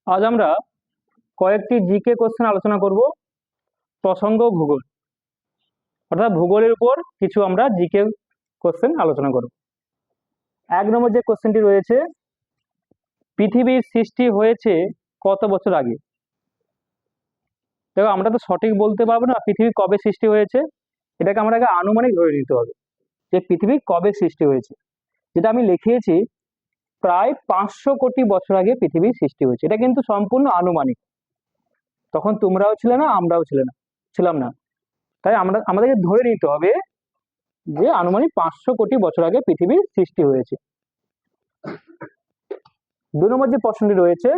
আজ আমরা কয়েকটি জিকে কোশ্চেন আলোচনা করব। প্রসঙ্গ ভূগোল, অর্থাৎ ভূগোলের উপর কিছু আমরা জিকে কোশ্চেন আলোচনা করব। 1 নম্বর যে কোশ্চেনটি রয়েছে, পৃথিবীর সৃষ্টি হয়েছে কত বছর আগে? দেখো, আমরা তো সঠিক বলতে পারবো না পৃথিবী কবে সৃষ্টি হয়েছে। এটাকে আমরা আগে আনুমানিক ধরে নিতে হবে যে পৃথিবী কবে সৃষ্টি হয়েছে। যেটা আমি লিখিয়েছি, প্রায় 500 কোটি বছর আগে পৃথিবীর সৃষ্টি হয়েছে। এটা কিন্তু সম্পূর্ণ আনুমানিক। তখন তোমরাও ছিলে না, আমরাও ছিলাম না। তাই আমাদেরকে ধরে নিতে হবে যে আনুমানিক 500 কোটি বছর আগে পৃথিবীর সৃষ্টি হয়েছে। 2 নম্বর যে প্রশ্নটি রয়েছে,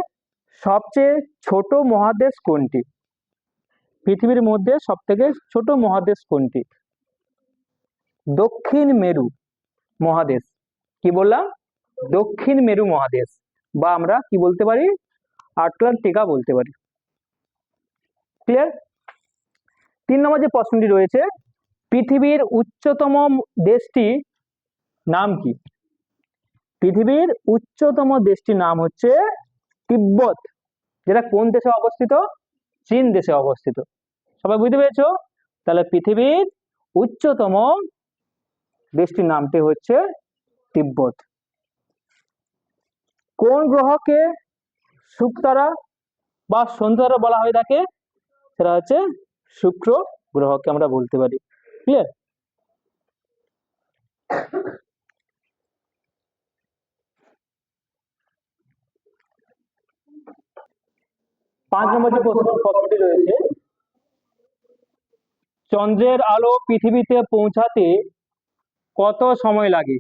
সবচেয়ে ছোট মহাদেশ কোনটি? পৃথিবীর মধ্যে সব থেকে ছোট মহাদেশ কোনটি? দক্ষিণ মেরু মহাদেশ। কি বললাম? দক্ষিণ মেরু মহাদেশ, বা আমরা কি বলতে পারি, আটলান্টিকা বলতে পারি। ক্লিয়ার? 3 নম্বর যে প্রশ্নটি রয়েছে, পৃথিবীর উচ্চতম দেশটি নাম কি? পৃথিবীর উচ্চতম দেশটির নাম হচ্ছে তিব্বত, যেটা কোন দেশে অবস্থিত? চীন দেশে অবস্থিত। সবাই বুঝতে পেরেছো? তাহলে পৃথিবীর উচ্চতম দেশটির নামটি হচ্ছে তিব্বত। কোন গ্রহকে শুকতারা বা সন্ধ্যাতারা বলা হয়ে থাকে? সেটা হচ্ছে শুক্র গ্রহকে আমরা বলতে পারি। ক্লিয়ার? পাঁচ নম্বর যে প্রশ্নটি রয়েছে, চন্দ্রের আলো পৃথিবীতে পৌঁছাতে কত সময় লাগে?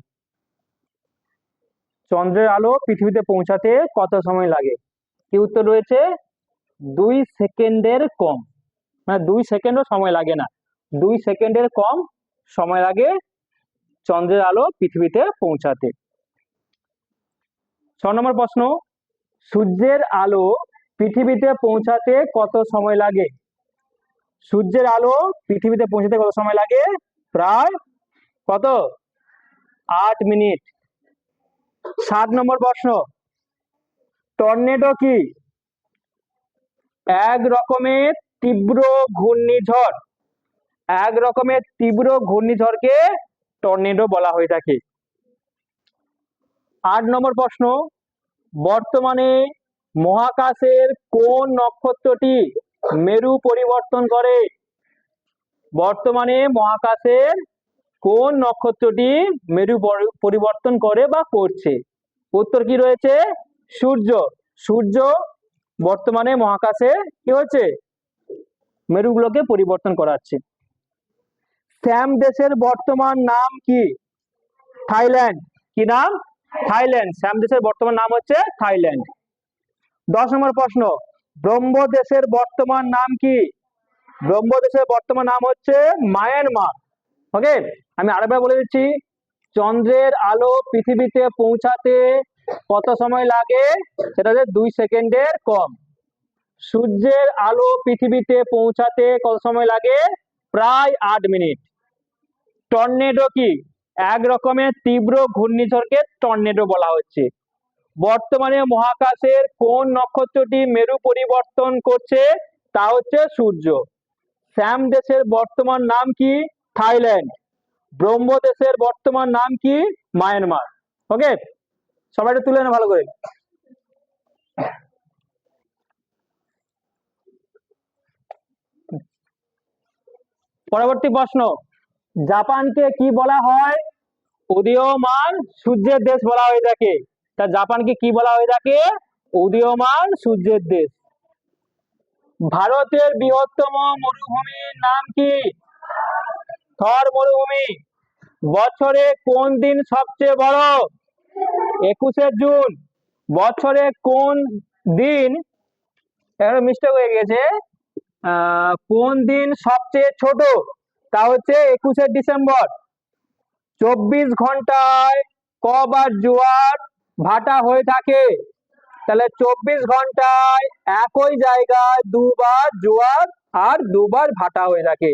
চন্দ্রের আলো পৃথিবীতে পৌঁছাতে কত সময় লাগে? কি উত্তর রয়েছে? 2 সেকেন্ডের কম। মানে 2 সেকেন্ডও সময় লাগে না, 2 সেকেন্ডের কম সময় লাগে চন্দ্রের আলো পৃথিবীতে পৌঁছাতে। 6 নম্বর প্রশ্ন, সূর্যের আলো পৃথিবীতে পৌঁছাতে কত সময় লাগে? সূর্যের আলো পৃথিবীতে পৌঁছাতে কত সময় লাগে? প্রায় কত? 8 মিনিট। 7 নম্বর প্রশ্ন, টর্নেডো কি? এক রকমের তীব্র ঘূর্ণিঝড়। এক রকমের তীব্র ঘূর্ণিঝড়কে টর্নেডো বলা হয়ে থাকে। 8 নম্বর প্রশ্ন, বর্তমানে মহাকাশের কোন নক্ষত্রটি মেরু পরিবর্তন করে? বর্তমানে মহাকাশের কোন নক্ষত্রটি মেরু পরিবর্তন করে বা করছে? উত্তর কি রয়েছে? সূর্য। সূর্য বর্তমানে মহাকাশে কি হচ্ছে? মেরুগুলোকে পরিবর্তন করাচ্ছে। স্যাম দেশের বর্তমান নাম কি? থাইল্যান্ড। কি নাম? থাইল্যান্ড। স্যাম দেশের বর্তমান নাম হচ্ছে থাইল্যান্ড। 10 নম্বর প্রশ্ন, ব্রহ্মদেশের বর্তমান নাম কি? ব্রহ্মদেশের বর্তমান নাম হচ্ছে মায়ানমার। ওকে, আমি আরেকবার বলে দিচ্ছি, চন্দ্রের আলো পৃথিবীতে পৌঁছাতে কত সময় লাগে? সেটা হচ্ছে 2 সেকেন্ডের কম। সূর্যের আলো পৃথিবীতে পৌঁছাতে কত সময় লাগে? প্রায় 8 মিনিট। টর্নেডো কি? এক রকমের তীব্র ঘূর্ণিঝড়কে টর্নেডো বলা হচ্ছে। বর্তমানে মহাকাশের কোন নক্ষত্রটি মেরু পরিবর্তন করছে? তা হচ্ছে সূর্য। স্যাম দেশের বর্তমান নাম কি? থাইল্যান্ড। ব্রহ্মদেশের বর্তমান নাম কি? মায়ানমার। ওকে, সবাই তুলে না ভালো করে। পরবর্তী প্রশ্ন, জাপানকে কি বলা হয়? উদীয়মান সূর্যের দেশ বলা হয়ে থাকে। তা জাপানকে কি বলা হয়ে থাকে? উদীয়মান সূর্যের দেশ। ভারতের বৃহত্তম মরুভূমির নাম কি? থর মরুভূমি। বছরে কোন দিন সবচেয়ে বড়? 21শে জুন। বছরে কোন দিন, একটা মিস্টেক হয়ে গেছে, কোন দিন সবচেয়ে ছোট? তা হচ্ছে 21শে ডিসেম্বর। 24 ঘন্টায় কবার জোয়ার ভাটা হয়ে থাকে? তাহলে 24 ঘন্টায় একই জায়গায় দুবার জোয়ার আর দুবার ভাটা হয়ে থাকে।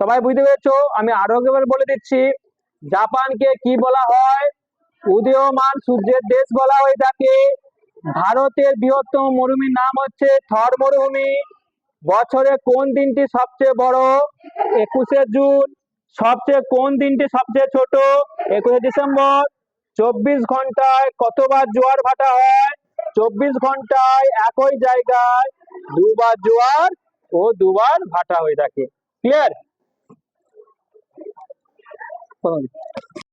সবাই বুঝতে পেরেছো? আমি আরো একবার বলে দিচ্ছি, জাপানকে কি বলা হয়? উদীয়মান সূর্যের দেশ বলা হয়ে থাকে। ভারতের বৃহত্তম মরুভূমির নাম হচ্ছে থর মরুভূমি। বছরে কোন দিনটি সবচেয়ে বড়? 21শে জুন। কোন দিনটি সবচেয়ে ছোট? 21শে ডিসেম্বর। 24 ঘন্টায় কতবার জোয়ার ভাটা হয়? 24 ঘন্টায় একই জায়গায় দুবার জোয়ার ও দুবার ভাটা হয়ে থাকে। ক্লিয়ার?